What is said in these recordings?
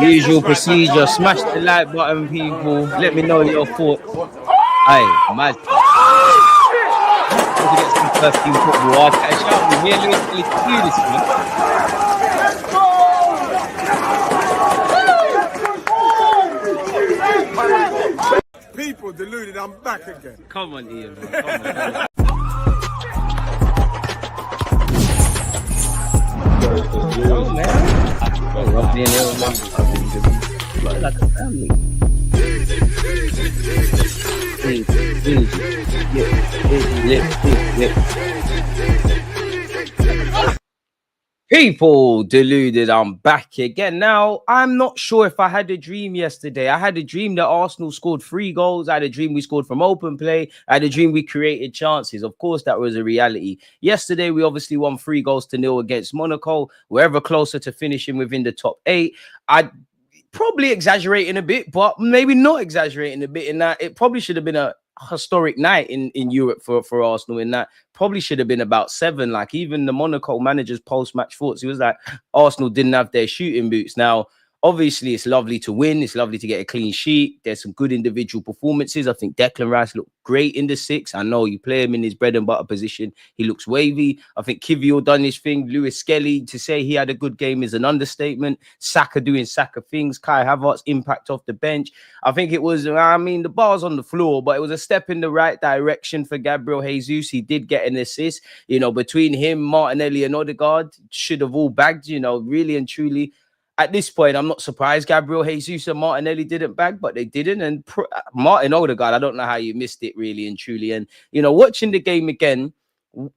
Usual procedure. Smash the like button, people. Let me know your thoughts. Hey, mad. To get some first team football. I'll catch up with me and Lewis-Skelly to do this, man. People deluded, I'm back again. Come on, Ian, man. Come on. Oh, man. I've been here like a family. People deluded, I'm back again. Now, I'm not sure if I had a dream yesterday. I had a dream that Arsenal scored 3 goals. I had a dream we scored from open play. I had a dream we created chances. Of course, that was a reality. Yesterday, we obviously won 3-0 against Monaco. We're ever closer to finishing within the top 8. I probably exaggerating a bit, but maybe not exaggerating a bit in that it probably should have been a historic night in Europe for Arsenal. In that probably should have been about 7. Like even the Monaco manager's post-match thoughts, he was like, Arsenal didn't have their shooting boots. Now, obviously, it's lovely to win. It's lovely to get a clean sheet. There's some good individual performances. I think Declan Rice looked great in the 6. I know you play him in his bread and butter position. He looks wavy. I think Kivior done his thing. Lewis-Skelly, to say he had a good game is an understatement. Saka doing Saka things. Kai Havertz impact off the bench. I think it was, I mean, the bar's on the floor, but it was a step in the right direction for Gabriel Jesus. He did get an assist. You know, between him, Martinelli and Odegaard should have all bagged, you know, really and truly. At this point, I'm not surprised Gabriel Jesus and Martinelli didn't bag, but they didn't. And Martin Odegaard, I don't know how you missed it, really and truly. And, you know, watching the game again,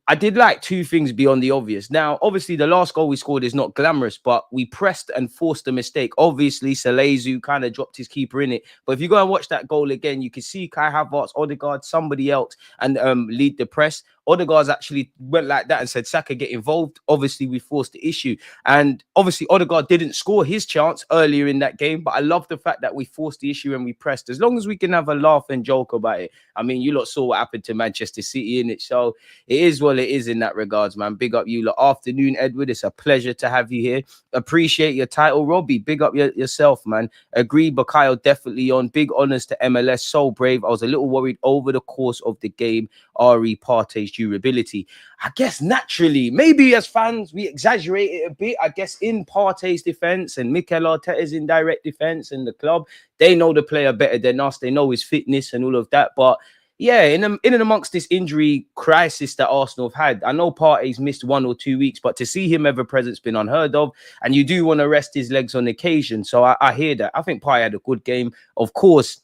I did like 2 things beyond the obvious. Now, obviously, the last goal we scored is not glamorous, but we pressed and forced a mistake. Obviously, Selezu kind of dropped his keeper in it. But if you go and watch that goal again, you can see Kai Havertz, Odegaard, somebody else, and lead the press. Odegaard's actually went like that and said, Saka, get involved. Obviously, we forced the issue. And obviously, Odegaard didn't score his chance earlier in that game. But I love the fact that we forced the issue and we pressed. As long as we can have a laugh and joke about it. I mean, you lot saw what happened to Manchester City in it. So it is what it is in that regards, man. Big up you lot. Afternoon, Edward. It's a pleasure to have you here. Appreciate your title, Robbie. Big up yourself, man. Agree, Bakayo definitely on. Big honors to MLS. So brave. I was a little worried over the course of the game. Re Partey's durability. I guess naturally, maybe as fans, we exaggerate it a bit. I guess in Partey's defense and Mikel Arteta's indirect defense and the club, they know the player better than us. They know his fitness and all of that. But yeah, in and amongst this injury crisis that Arsenal have had, I know Partey's missed 1 or 2 weeks, but to see him ever present's been unheard of. And you do want to rest his legs on occasion. So I hear that. I think Partey had a good game. Of course,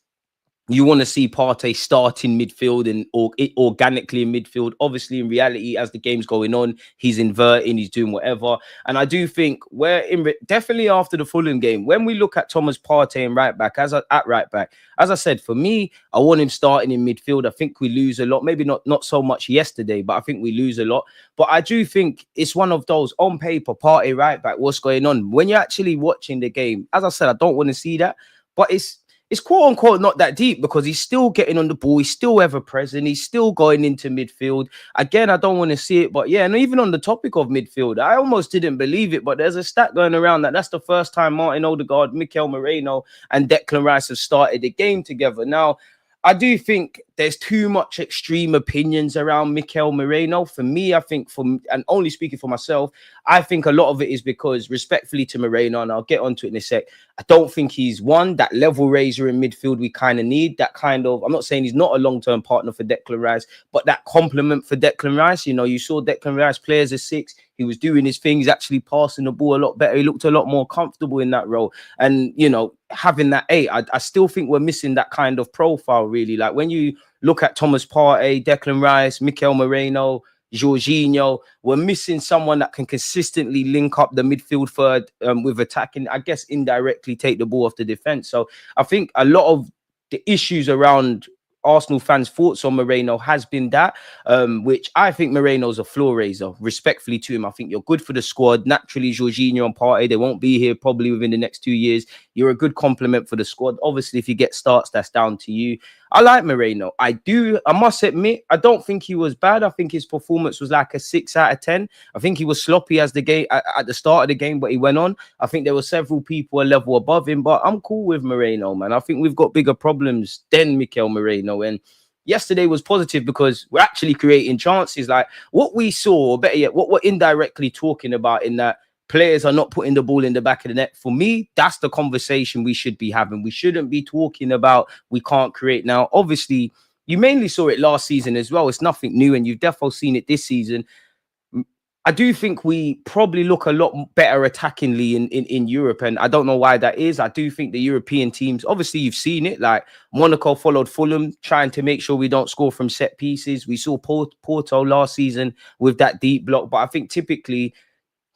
you want to see Partey start in midfield and organically in midfield. Obviously, in reality, as the game's going on, he's inverting, he's doing whatever. And I do think definitely after the Fulham game, when we look at Thomas Partey and right back, as I said, for me, I want him starting in midfield. I think we lose a lot. Maybe not so much yesterday, but I think we lose a lot. But I do think it's one of those on paper, Partey right back, what's going on? When you're actually watching the game, as I said, I don't want to see that, but it's quote unquote not that deep because he's still getting on the ball. He's still ever present. He's still going into midfield. Again, I don't want to see it, but yeah, and even on the topic of midfield, I almost didn't believe it, but there's a stat going around that's the first time Martin Odegaard, Mikel Moreno, and Declan Rice have started the game together. Now, I do think there's too much extreme opinions around Mikel Moreno. For me, I think and only speaking for myself, I think a lot of it is because respectfully to Moreno, and I'll get onto it in a sec, I don't think he's that level raiser in midfield we kind of need. That kind of, I'm not saying he's not a long-term partner for Declan Rice, but that complement for Declan Rice. You know, you saw Declan Rice play as a 6. He was doing his thing. He's actually passing the ball a lot better. He looked a lot more comfortable in that role. And, you know, having that 8, I still think we're missing that kind of profile, really. Like when you look at Thomas Partey, Declan Rice, Mikel Moreno, Jorginho, we're missing someone that can consistently link up the midfield third with attacking, I guess, indirectly take the ball off the defense. So I think a lot of the issues around Arsenal fans' thoughts on Moreno has been that, which I think Moreno's a floor raiser. Respectfully to him, I think you're good for the squad. Naturally, Jorginho and Partey, they won't be here probably within the next 2 years. You're a good complement for the squad. Obviously, if you get starts, that's down to you. I like Moreno. I must admit, I don't think he was bad. I think his performance was like a 6 out of 10. I think he was sloppy as the game at the start of the game, but he went on. I think there were several people a level above him, but I'm cool with Moreno, man. I think we've got bigger problems than Mikel Moreno. And yesterday was positive because we're actually creating chances. Like what we saw, or better yet, what we're indirectly talking about in that players are not putting the ball in the back of the net. For me, that's the conversation we should be having. We shouldn't be talking about we can't create now. Obviously, you mainly saw it last season as well. It's nothing new, and you've definitely seen it this season. I do think we probably look a lot better attackingly in Europe, and I don't know why that is. I do think the European teams, obviously you've seen it, like Monaco followed Fulham, trying to make sure we don't score from set pieces. We saw Porto last season with that deep block, but I think typically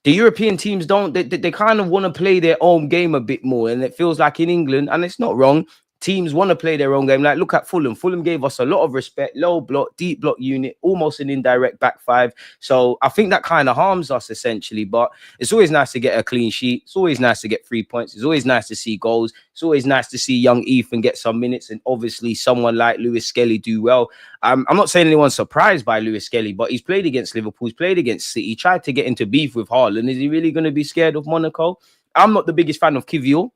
the European teams they kind of want to play their own game a bit more, and it feels like in England, and it's not wrong, teams want to play their own game. Like look at Fulham. Fulham gave us a lot of respect, low block, deep block unit, almost an indirect back five. So I think that kind of harms us essentially, but it's always nice to get a clean sheet. It's always nice to get 3 points. It's always nice to see goals. It's always nice to see young Ethan get some minutes, and obviously someone like Lewis-Skelly do well. I'm not saying anyone's surprised by Lewis-Skelly, but he's played against Liverpool. He's played against City. He tried to get into beef with Haaland. Is he really going to be scared of Monaco? I'm not the biggest fan of Kivior.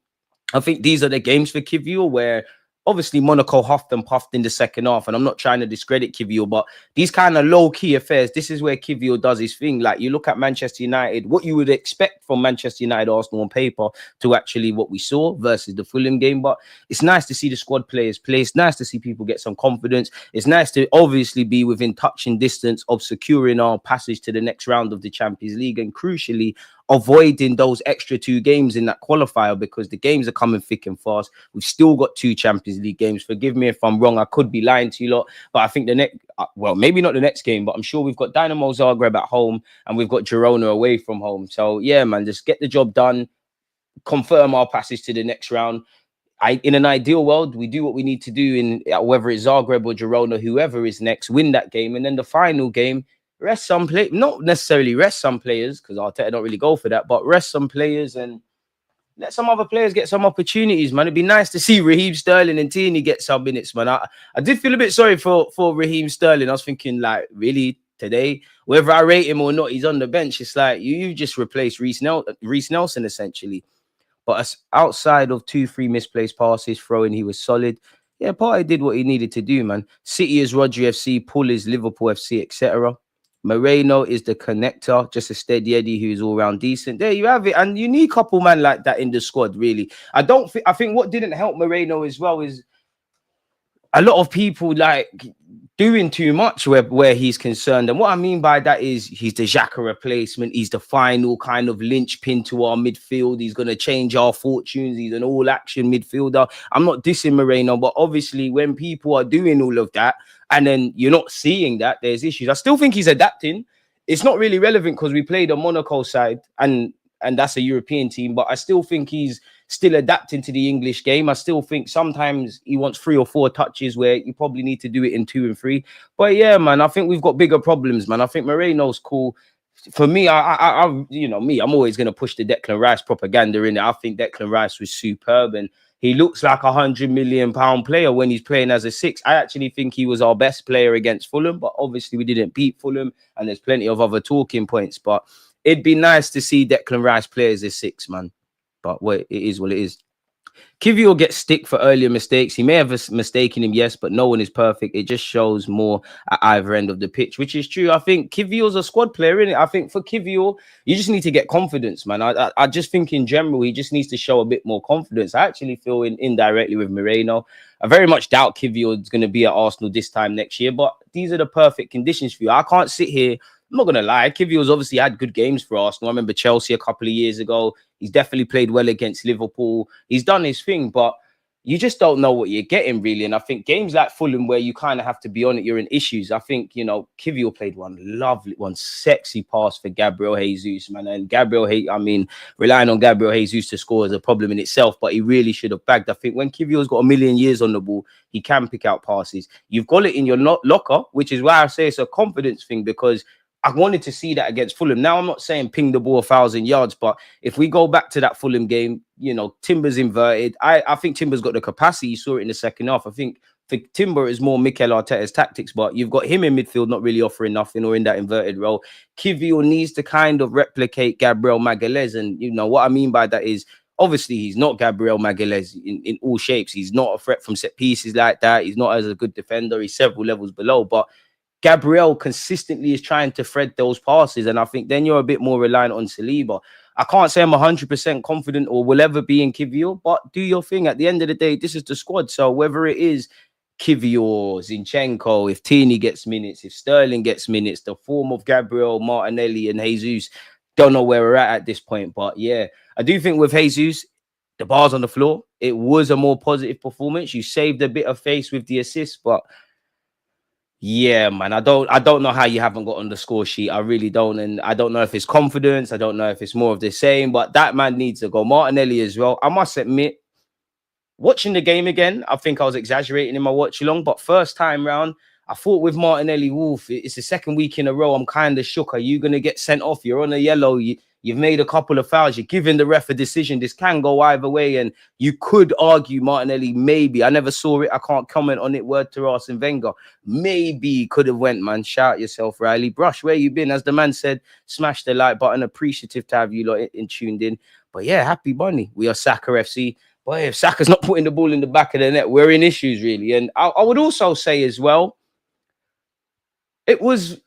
I think these are the games for Kivior where obviously Monaco huffed and puffed in the second half, and I'm not trying to discredit Kivior, but these kind of low-key affairs, this is where Kivior does his thing. Like you look at Manchester United, what you would expect from Manchester United, Arsenal on paper to actually what we saw versus the Fulham game. But it's nice to see the squad players play. It's nice to see people get some confidence. It's nice to obviously be within touching distance of securing our passage to the next round of the Champions League, and crucially avoiding those extra 2 games in that qualifier, because the games are coming thick and fast. We've still got 2 Champions League games. Forgive me if I'm wrong. I could be lying to you lot, but I think the next, well, maybe not the next game, but I'm sure we've got Dynamo Zagreb at home and we've got Girona away from home. So yeah, man, just get the job done, confirm our passage to the next round. In an ideal world, we do what we need to do in whether it's Zagreb or Girona, whoever is next, win that game, and then the final game, rest some play, not necessarily rest some players, because Arteta don't really go for that, but rest some players and let some other players get some opportunities, man. It'd be nice to see Raheem Sterling and Tierney get some minutes, man. I did feel a bit sorry for Raheem Sterling. I was thinking, like, really, today, whether I rate him or not, he's on the bench. It's like, you just replaced Reece Nelson, essentially. But outside of 2-3 misplaced passes, throwing, he was solid. Yeah, Partey did what he needed to do, man. City is Rodri FC, Pull is Liverpool FC, etc. Moreno is the connector, just a steady Eddie who's all round decent. There you have it. And you need a couple man like that in the squad, really. I think what didn't help Moreno as well is a lot of people like doing too much where he's concerned. And what I mean by that is he's the Xhaka replacement. He's the final kind of linchpin to our midfield. He's going to change our fortunes. He's an all-action midfielder. I'm not dissing Moreno, but obviously when people are doing all of that and then you're not seeing that, there's issues. I still think he's adapting. It's not really relevant because we played a Monaco side and that's a European team, but I still think he's still adapting to the English game. I still think sometimes he wants 3 or 4 touches where you probably need to do it in 2 and 3. But yeah, man, I think we've got bigger problems, man. I think Moreno's cool. For me, I'm always going to push the Declan Rice propaganda in it. I think Declan Rice was superb and he looks like £100 million player when he's playing as a 6. I actually think he was our best player against Fulham, but obviously we didn't beat Fulham and there's plenty of other talking points. But it'd be nice to see Declan Rice play as a 6, man. But wait, it is what it is. Kivior gets stick for earlier mistakes. He may have mistaken him, yes, but no one is perfect. It just shows more at either end of the pitch, which is true. I think Kivior's a squad player, innit? I think for Kivior, you just need to get confidence, man. I just think in general, he just needs to show a bit more confidence. I actually feel indirectly with Moreno. I very much doubt Kivior is going to be at Arsenal this time next year, but these are the perfect conditions for you. I can't sit here. I'm not going to lie. Kivio's obviously had good games for Arsenal. I remember Chelsea a couple of years ago. He's definitely played well against Liverpool. He's done his thing, but you just don't know what you're getting, really. And I think games like Fulham, where you kind of have to be on it, you're in issues. I think, Kivio played one sexy pass for Gabriel Jesus, man. And relying on Gabriel Jesus to score is a problem in itself, but he really should have bagged. I think when Kivio's got a million years on the ball, he can pick out passes. You've got it in your locker, which is why I say it's a confidence thing, because I wanted to see that against Fulham. Now, I'm not saying ping the ball 1,000 yards, but if we go back to that Fulham game, Timber's inverted. I think Timber's got the capacity. You saw it in the second half. I think for Timber, it's more Mikel Arteta's tactics, but you've got him in midfield not really offering nothing or in that inverted role. Kiwior needs to kind of replicate Gabriel Magalhaes. And, you know, what I mean by that is, obviously, he's not Gabriel Magalhaes in all shapes. He's not a threat from set pieces like that. He's not as a good defender. He's several levels below. But Gabriel consistently is trying to thread those passes. And I think then you're a bit more reliant on Saliba. I can't say I'm 100% confident or will ever be in Kiwior, but do your thing. At the end of the day, this is the squad. So whether it is Kiwior, Zinchenko, if Tierney gets minutes, if Sterling gets minutes, the form of Gabriel, Martinelli and Jesus, don't know where we're at this point. But yeah, I do think with Jesus, the bar's on the floor. It was a more positive performance. You saved a bit of face with the assist, but yeah, man, I don't know how you haven't got on the score sheet. I really don't. And I don't know if it's confidence. I don't know if it's more of the same, but that man needs to go. Martinelli as well. I must admit, watching the game again, I think I was exaggerating in my watch along, but first time round, I thought with Martinelli, Wolf, it's the second week in a row. I'm kind of shook. Are you going to get sent off? You're on a yellow. You've made a couple of fouls. You're giving the ref a decision. This can go either way. And you could argue Martinelli, maybe. I never saw it. I can't comment on it. Word to Arsene Wenger. Maybe could have went, man. Shout yourself, Riley. Brush, where you been? As the man said, smash the like button. Appreciative to have you lot in tuned in. But yeah, happy bunny. We are Saka FC. But if Saka's not putting the ball in the back of the net, we're in issues, really. And I would also say as well, it was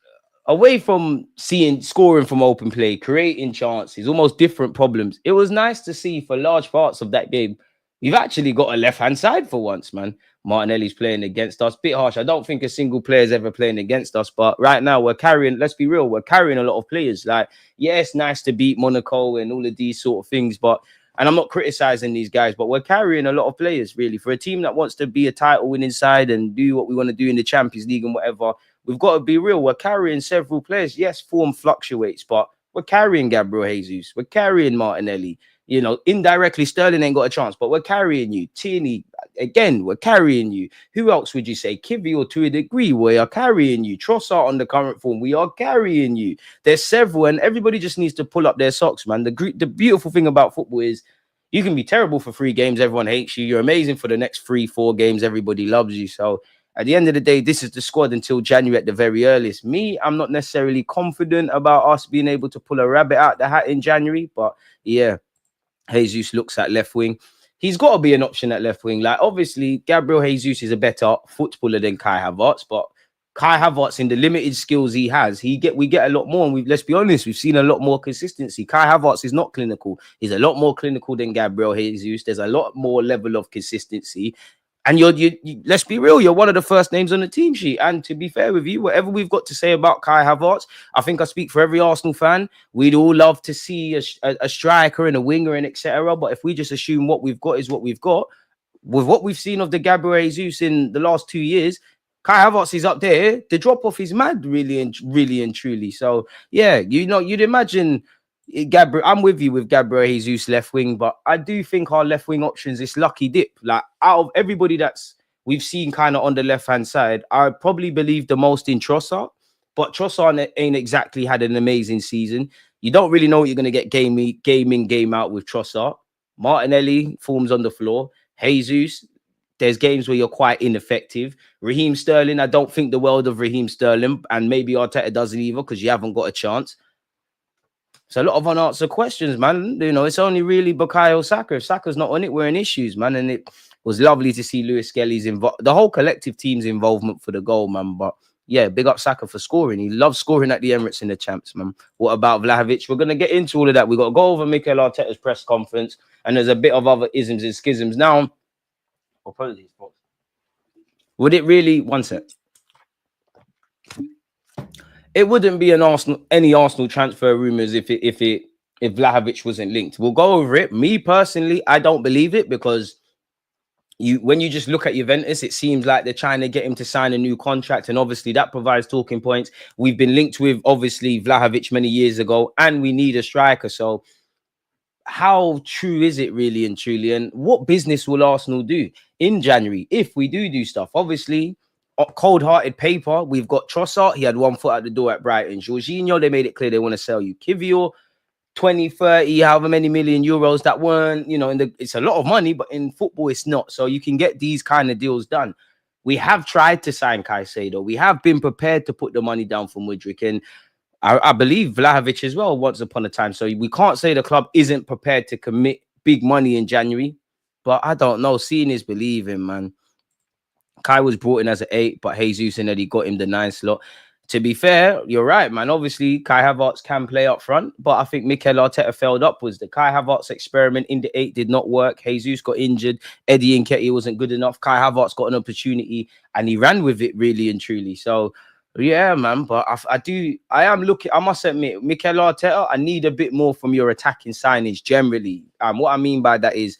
away from scoring from open play, creating chances, almost different problems. It was nice to see for large parts of that game, we've actually got a left-hand side for once, man. Martinelli's playing against us. Bit harsh. I don't think a single player is ever playing against us, but right now we're carrying, let's be real, we're carrying a lot of players. Like, yeah, it's nice to beat Monaco and all of these sort of things, but, and I'm not criticizing these guys, but we're carrying a lot of players, really. For a team that wants to be a title-winning side and do what we want to do in the Champions League and whatever, we've got to be real. We're carrying several players. Yes, form fluctuates, but we're carrying Gabriel Jesus. We're carrying Martinelli. You know, indirectly, Sterling ain't got a chance, but we're carrying you. Tierney, again, we're carrying you. Who else would you say? Kiwior, to a degree, we are carrying you. Trossard on the current form, we are carrying you. There's several, and everybody just needs to pull up their socks, man. The beautiful thing about football is you can be terrible for 3 games. Everyone hates you. You're amazing for the next 3-4 games. Everybody loves you. So at the end of the day, this is the squad until January at the very earliest. Me, I'm not necessarily confident about us being able to pull a rabbit out the hat in January. But yeah, Jesus looks at left wing. He's got to be an option at left wing. Like, obviously, Gabriel Jesus is a better footballer than Kai Havertz. But Kai Havertz, in the limited skills he has, we get a lot more. And let's be honest, we've seen a lot more consistency. Kai Havertz is not clinical. He's a lot more clinical than Gabriel Jesus. There's a lot more level of consistency. And let's be real, you're one of the first names on the team sheet. And to be fair with you, whatever we've got to say about Kai Havertz, I think I speak for every Arsenal fan. We'd all love to see a striker and a winger and etc. But if we just assume what we've got is what we've got, with what we've seen of the Gabriel Jesus in the last 2 years, Kai Havertz is up there. The drop-off is mad, really and truly. So, yeah, you know, you'd imagine Gabriel, I'm with you with Gabriel Jesus left wing, but I do think our left wing options is lucky dip. Like, out of everybody that's we've seen kind of on the left hand side, I probably believe the most in Trossard, but Trossard ain't exactly had an amazing season. You don't really know what you're going to get game in, game out with Trossard. Martinelli forms on the floor. Jesus, there's games where you're quite ineffective. Raheem Sterling, I don't think the world of Raheem Sterling, and maybe Arteta doesn't either because you haven't got a chance. So a lot of unanswered questions, man. You know, it's only really Bukayo Saka. If Saka's not on it, we're in issues, man. And it was lovely to see Lewis-Skelly's the whole collective team's involvement for the goal, man. But yeah, big up Saka for scoring. He loves scoring at the Emirates in the champs, man. What about Vlahovic? We're going to get into all of that. We've got to go over Mikel Arteta's press conference, and there's a bit of other isms and schisms. Now, apologies, folks. Would it really... One sec. It wouldn't be any Arsenal transfer rumors if Vlahovic wasn't linked. We'll go over it. Me personally, I don't believe it because when you just look at Juventus, it seems like they're trying to get him to sign a new contract, and obviously that provides talking points. We've been linked with obviously Vlahovic many years ago, and we need a striker. So how true is it really and truly? And what business will Arsenal do in January if we do stuff? Obviously, cold-hearted paper, we've got Trossard. He had 1 foot out the door at Brighton. Jorginho, they made it clear they want to sell you. Kiwior, 20, 30, however many million euros that weren't, you know, it's a lot of money, but in football, it's not. So you can get these kind of deals done. We have tried to sign Caicedo. We have been prepared to put the money down for Mudryk. And I believe Vlahovic as well once upon a time. So we can't say the club isn't prepared to commit big money in January. But I don't know. Seeing is believing, man. Kai was brought in as an 8, but Jesus and Eddie got him the 9 slot. To be fair, you're right, man. Obviously, Kai Havertz can play up front, but I think Mikel Arteta failed upwards. The Kai Havertz experiment in the 8 did not work. Jesus got injured. Eddie Nketiah wasn't good enough. Kai Havertz got an opportunity, and he ran with it really and truly. So, yeah, man. But I am looking. I must admit, Mikel Arteta, I need a bit more from your attacking signage generally. What I mean by that is,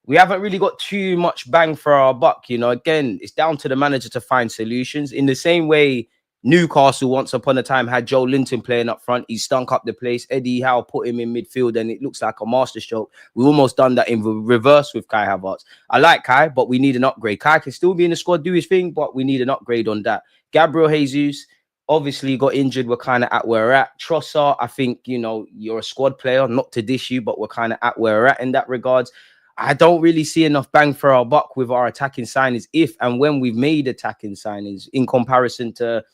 we haven't really got too much bang for our buck. You know, again, it's down to the manager to find solutions. In the same way, Newcastle once upon a time had Joe Linton playing up front. He stunk up the place. Eddie Howe put him in midfield, and it looks like a masterstroke. We almost done that in reverse with Kai Havertz. I like Kai, but we need an upgrade. Kai can still be in the squad, do his thing, but we need an upgrade on that. Gabriel Jesus obviously got injured. We're kind of at where we're at. Trossard, I think, you know, you're a squad player, not to dish you, but we're kind of at where we're at in that regards. I don't really see enough bang for our buck with our attacking signings if and when we've made attacking signings in comparison to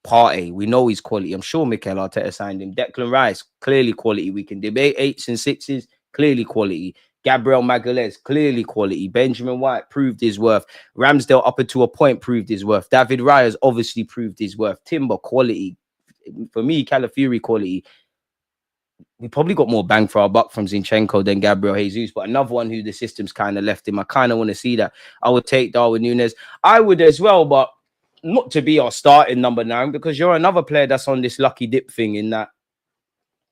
Partey. We know he's quality. I'm sure Mikel Arteta signed him. Declan Rice, clearly quality. We can debate 8s and 6s, clearly quality. Gabriel Magalhaes, clearly quality. Benjamin White proved his worth. Ramsdale, up until a point, proved his worth. David Raya's obviously proved his worth. Timber, quality. For me, Calafiori, quality. We probably got more bang for our buck from Zinchenko than Gabriel Jesus, but another one who the system's kind of left him. I kind of want to see that. I would take Darwin Núñez. I would as well, but not to be our starting number 9, because you're another player that's on this lucky dip thing in that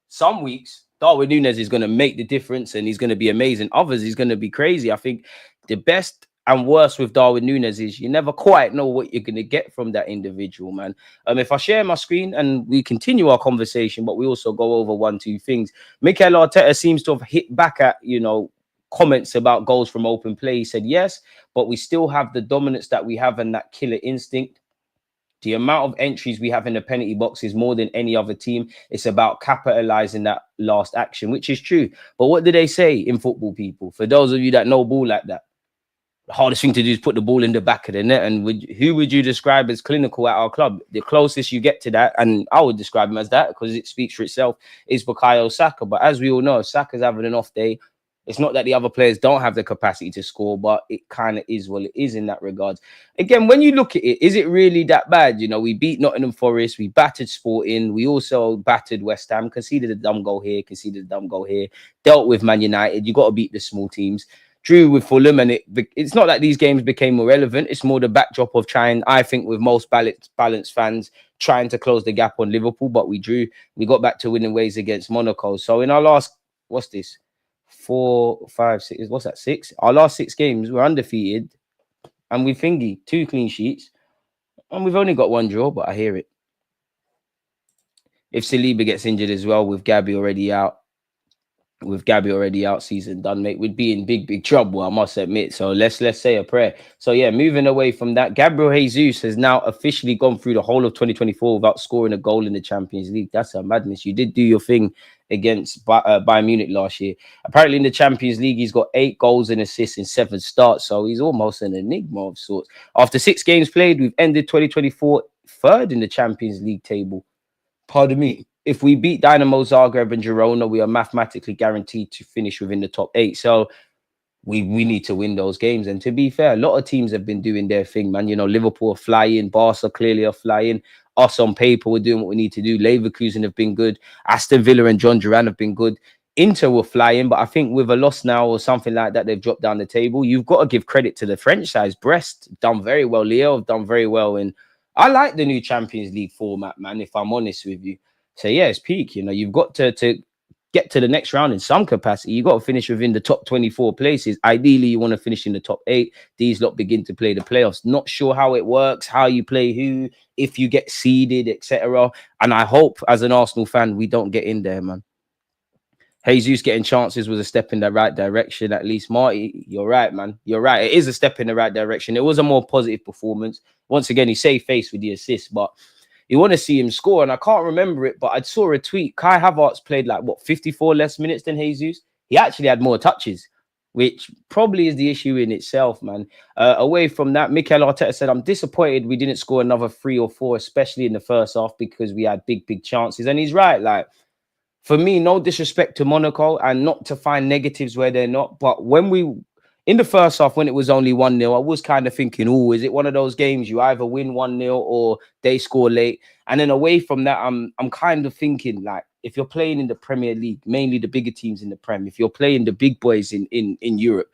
some weeks Darwin Núñez is going to make the difference and he's going to be amazing. Others, he's going to be crazy. I think the best and worst with Darwin Núñez is you never quite know what you're going to get from that individual, man. If I share my screen and we continue our conversation, but we also go over 1-2 things. Mikel Arteta seems to have hit back at, you know, comments about goals from open play. He said, yes, but we still have the dominance that we have and that killer instinct. The amount of entries we have in the penalty box is more than any other team. It's about capitalizing that last action, which is true. But what do they say in football, people? For those of you that know ball like that, the hardest thing to do is put the ball in the back of the net. And who would you describe as clinical at our club? The closest you get to that, and I would describe him as that because it speaks for itself, is Bukayo Saka. But as we all know, Saka's having an off day. It's not that the other players don't have the capacity to score, but it kind of is what it is in that regards. Again, when you look at it, is it really that bad? You know, we beat Nottingham Forest, we battered Sporting, we also battered West Ham, conceded a dumb goal here, conceded a dumb goal here, dealt with Man United. You got to beat the small teams. Drew with Fulham, and it's not like these games became more relevant. It's more the backdrop of trying, I think, with most balanced fans, trying to close the gap on Liverpool, but we drew. We got back to winning ways against Monaco. So in our last, what's this? 4, 5, 6, what's that? 6? Our last 6 games, we're undefeated, and we thingy 2 clean sheets, and we've only got 1 draw, but I hear it. If Saliba gets injured as well, with Gabby already out, season done, mate, we'd be in big trouble, I must admit. So let's say a prayer. So yeah, moving away from that, Gabriel Jesus has now officially gone through the whole of 2024 without scoring a goal in the Champions League. That's a madness. You did do your thing against Bayern Munich last year. Apparently in the Champions League, he's got 8 goals and assists in 7 starts. So he's almost an enigma of sorts. After 6 games played, we've ended 2024 3rd in the Champions League table. Pardon me. If we beat Dynamo Zagreb and Girona, we are mathematically guaranteed to finish within the top 8. So we need to win those games. And to be fair, a lot of teams have been doing their thing, man. You know, Liverpool are flying, Barca clearly are flying. Us on paper, we're doing what we need to do. Leverkusen have been good. Aston Villa and John Duran have been good. Inter were flying, but I think with a loss now or something like that, they've dropped down the table. You've got to give credit to the French side. Brest done very well. Leo have done very well. And I like the new Champions League format, man, if I'm honest with you. So yeah, it's peak. You know, you've got to get to the next round in some capacity. You've got to finish within the top 24 places. Ideally, you want to finish in the top 8. These lot begin to play the playoffs. Not sure how it works, how you play who, if you get seeded, etc. And I hope, as an Arsenal fan, we don't get in there, man. Jesus getting chances was a step in the right direction, at least. Marty, you're right, man. You're right. It is a step in the right direction. It was a more positive performance. Once again, he saved face with the assist, but you want to see him score. And I can't remember it, but I saw a tweet. Kai Havertz played like, 54 less minutes than Jesus? He actually had more touches. which probably is the issue in itself, man. Away from that, Mikel Arteta said, I'm disappointed we didn't score another 3 or 4, especially in the first half, because we had big chances. And he's right. Like, for me, no disrespect to Monaco and not to find negatives where they're not. But in the first half, when it was only 1-0, I was kind of thinking, oh, is it one of those games you either win 1-0 or they score late? And then away from that, I'm kind of thinking, like, if you're playing in the Premier League, mainly the bigger teams in the Prem, if you're playing the big boys in Europe,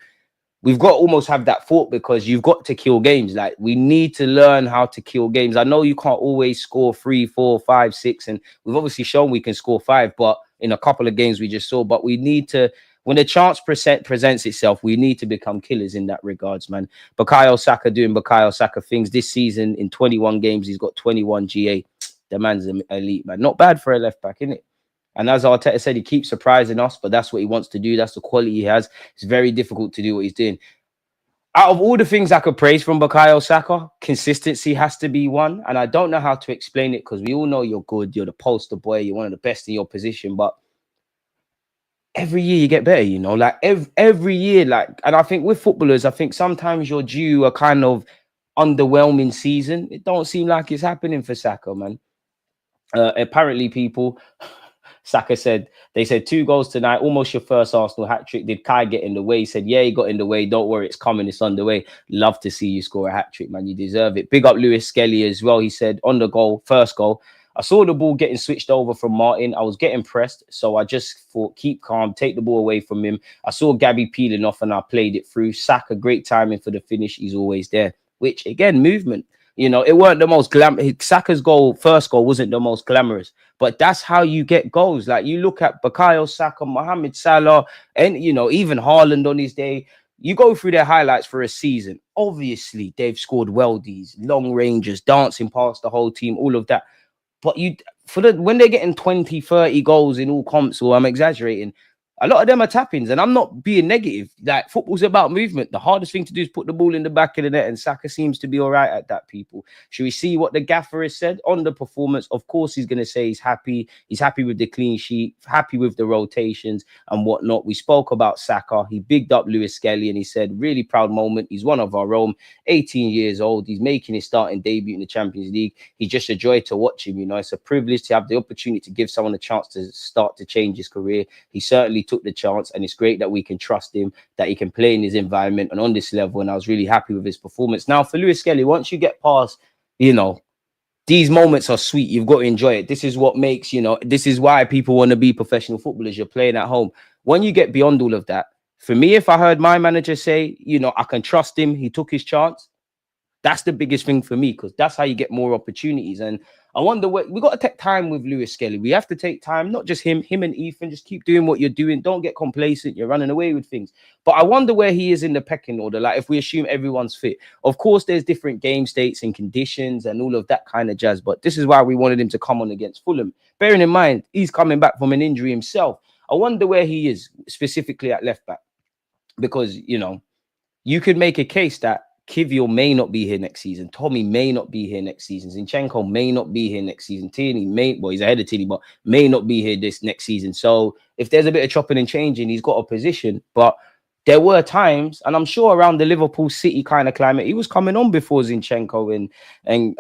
we've got to almost have that thought, because you've got to kill games. Like, we need to learn how to kill games. I know you can't always score 3, 4, 5, 6, and we've obviously shown we can score 5, but in a couple of games we just saw. But we need to, when the chance presents itself, we need to become killers in that regards, man. Bukayo Saka doing Bukayo Saka things this season. In 21 games, he's got 21 GA. The man's an elite, man. Not bad for a left back, isn't it? And as Arteta said, he keeps surprising us, but that's what he wants to do. That's the quality he has. It's very difficult to do what he's doing. Out of all the things I could praise from Bukayo Saka, consistency has to be one. And I don't know how to explain it, because we all know you're good. You're the poster boy. You're one of the best in your position. But every year you get better, you know, like every year. Like, and I think with footballers, I think sometimes you're due a kind of underwhelming season. It don't seem like it's happening for Saka, man. Apparently, people... Saka said, they said 2 goals tonight, almost your first Arsenal hat-trick. Did Kai get in the way? He said, yeah, he got in the way. Don't worry, it's coming. It's on the way. Love to see you score a hat-trick, man. You deserve it. Big up Lewis-Skelly as well. He said, on the goal, first goal, I saw the ball getting switched over from Martin. I was getting pressed, so I just thought, keep calm, take the ball away from him. I saw Gabby peeling off, and I played it through. Saka, great timing for the finish. He's always there, which, again, movement. You know, it weren't the most Saka's goal, first goal, wasn't the most glamorous, but that's how you get goals. Like, you look at Bukayo Saka, Mohamed Salah, and, you know, even Haaland on his day. You go through their highlights for a season. Obviously, they've scored weldies, long ranges, dancing past the whole team, all of that. But when they're getting 20, 30 goals in all comps, or I'm exaggerating, a lot of them are tap-ins, and I'm not being negative. Like, football's about movement. The hardest thing to do is put the ball in the back of the net, and Saka seems to be all right at that, people. Should we see what the gaffer has said on the performance? Of course, he's going to say he's happy. He's happy with the clean sheet, happy with the rotations and whatnot. We spoke about Saka. He bigged up Lewis-Skelly, and he said, really proud moment. He's one of our own, 18 years old. He's making his starting debut in the Champions League. He's just a joy to watch him. You know, it's a privilege to have the opportunity to give someone a chance to start to change his career. He certainly took the chance, and it's great that we can trust him, that he can play in his environment and on this level. And I was really happy with his performance. Now, for Lewis-Skelly, once you get past, you know, these moments are sweet. You've got to enjoy it. This is what makes, you know, this is why people want to be professional footballers. You're playing at home. When you get beyond all of that, for me, if I heard my manager say, you know, I can trust him, he took his chance, that's the biggest thing for me, because that's how you get more opportunities. And I wonder what we got to take time with Lewis-Skelly. We have to take time, not just him and Ethan. Just keep doing what you're doing. Don't get complacent. You're running away with things. But I wonder where he is in the pecking order. Like, if we assume everyone's fit, of course, there's different game states and conditions and all of that kind of jazz. But this is why we wanted him to come on against Fulham. Bearing in mind, he's coming back from an injury himself. I wonder where he is specifically at left back, because, you know, you could make a case that Kivior may not be here next season. Tommy may not be here next season. Zinchenko may not be here next season. Tierney he's ahead of Tierney, but may not be here this next season. So if there's a bit of chopping and changing, he's got a position. But there were times, and I'm sure around the Liverpool City kind of climate, he was coming on before Zinchenko and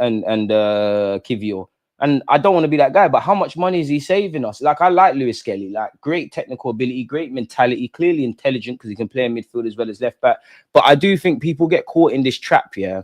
Kivior. And I don't want to be that guy, but how much money is he saving us? Like, I like Lewis-Skelly, like, great technical ability, great mentality, clearly intelligent, because he can play in midfield as well as left back. But I do think people get caught in this trap, yeah.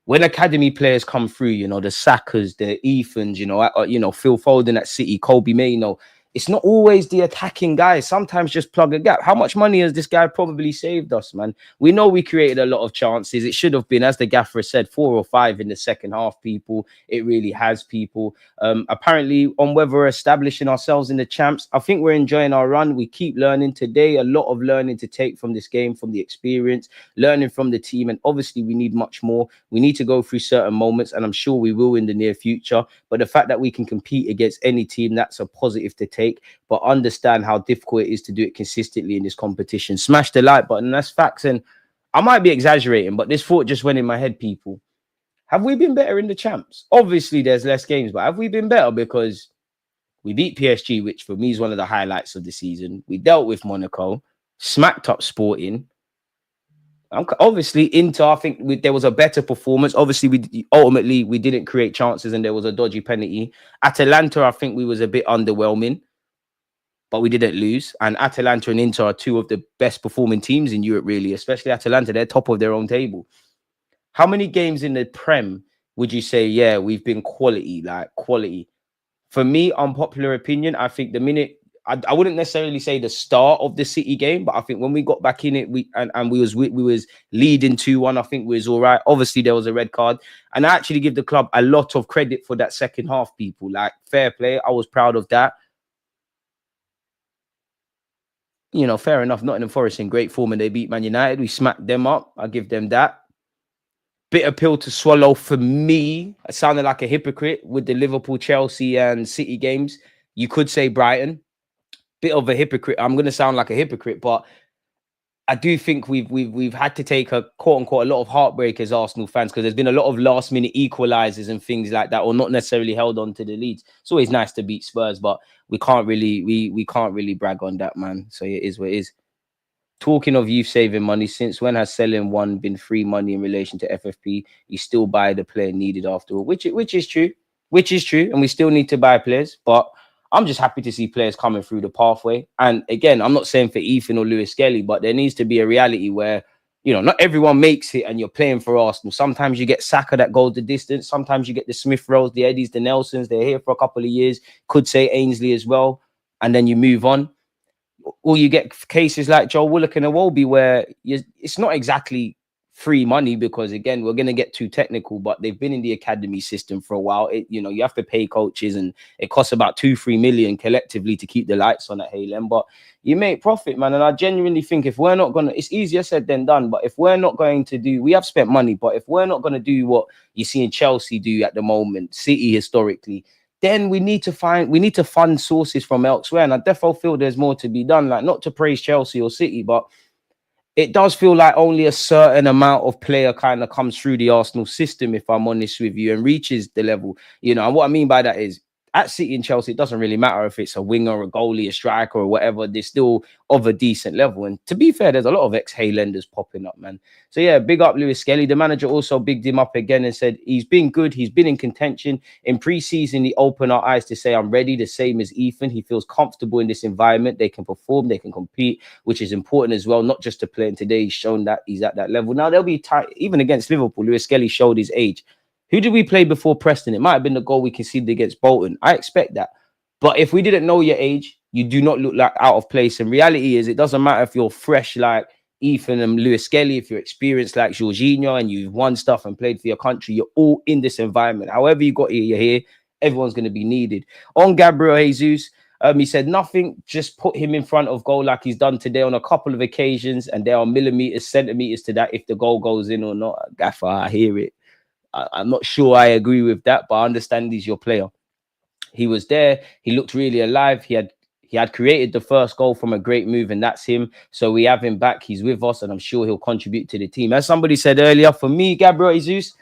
When academy players come through, you know, the Sakas, the Ethans, you know, Phil Foden at City, Kobe Mainoo, it's not always the attacking guys. Sometimes just plug a gap. How much money has this guy probably saved us, man? We know we created a lot of chances. It should have been, as the gaffer said, 4 or 5 in the second half, people. It really has, people. Apparently, on whether we're establishing ourselves in the champs, I think we're enjoying our run. We keep learning today. A lot of learning to take from this game, from the experience, learning from the team. And obviously, we need much more. We need to go through certain moments, and I'm sure we will in the near future. But the fact that we can compete against any team, that's a positive to take. But understand how difficult it is to do it consistently in this competition. Smash the like button. That's facts. And I might be exaggerating, but this thought just went in my head, people. Have we been better in the champs? Obviously, there's less games, but have we been better? Because we beat PSG, which for me is one of the highlights of the season. We dealt with Monaco. smacked up Sporting. Obviously, Inter, I think there was a better performance. Obviously, we didn't create chances and there was a dodgy penalty. Atalanta, I think we was a bit underwhelming, but we didn't lose. And Atalanta and Inter are two of the best performing teams in Europe, really, especially Atalanta. They're top of their own table. How many games in the Prem would you say, yeah, we've been quality, like quality? For me, unpopular opinion, I think the minute, I wouldn't necessarily say the start of the City game, but I think when we got back in it, we was leading 2-1. I think we was all right. Obviously, there was a red card, and I actually give the club a lot of credit for that second half. People, like, fair play. I was proud of that. You know, fair enough. Nottingham Forest in great form, and they beat Man United. We smacked them up. I give them that. Bitter pill to swallow for me. I sounded like a hypocrite with the Liverpool, Chelsea, and City games. You could say Brighton. Bit of a hypocrite. I'm going to sound like a hypocrite, but I do think we've had to take a quote unquote a lot of heartbreak as Arsenal fans, because there's been a lot of last minute equalizers and things like that, or not necessarily held on to the leads. It's always nice to beat Spurs, but we can't really brag on that, man. So it is what it is. Talking of youth saving money, since when has selling one been free money in relation to FFP? You still buy the player needed after all, which is true, and we still need to buy players, but I'm just happy to see players coming through the pathway. And again, I'm not saying for Ethan or Lewis-Skelly, but there needs to be a reality where, you know, not everyone makes it and you're playing for Arsenal. Sometimes you get Saka that goes the distance. Sometimes you get the Smith Rowes, the Eddies, the Nelsons. They're here for a couple of years. Could say Ainsley as well. And then you move on. Or you get cases like Joe Willock and Iwobi where it's not exactly free money, because again, we're going to get too technical, but they've been in the academy system for a while. You know, you have to pay coaches and it costs about 2-3 million collectively to keep the lights on at Halem, but you make profit, man. And I genuinely think if we're not going to, it's easier said than done, but if we're not going to do, we have spent money, but if we're not going to do what you see in Chelsea do at the moment, City historically, then we need to fund sources from elsewhere. And I definitely feel there's more to be done, like not to praise Chelsea or City, but it does feel like only a certain amount of player kind of comes through the Arsenal system, if I'm honest with you, and reaches the level, you know. And what I mean by that is, at City and Chelsea, it doesn't really matter if it's a winger, a goalie, a striker, or whatever. They're still of a decent level. And to be fair, there's a lot of ex-Highlanders popping up, man. So yeah, big up Lewis-Skelly. The manager also bigged him up again and said he's been good. He's been in contention. In pre-season, he opened our eyes to say, I'm ready, the same as Ethan. He feels comfortable in this environment. They can perform, they can compete, which is important as well, not just to play. And today he's shown that he's at that level. Now, there'll be time, even against Liverpool, Lewis-Skelly showed his age. Who did we play before Preston? It might have been the goal we conceded against Bolton. I expect that. But if we didn't know your age, you do not look like out of place. And reality is, it doesn't matter if you're fresh like Ethan and Lewis-Skelly, if you're experienced like Jorginho and you've won stuff and played for your country, you're all in this environment. However you got here, you're here. Everyone's going to be needed. On Gabriel Jesus, he said nothing, just put him in front of goal like he's done today on a couple of occasions. And there are millimeters, centimeters to that if the goal goes in or not. Gaffer, I hear it. I'm not sure I agree with that, but I understand he's your player. He was there. He looked really alive. He had created the first goal from a great move, and that's him. So we have him back. He's with us, and I'm sure he'll contribute to the team. As somebody said earlier, for me, Gabriel Jesus,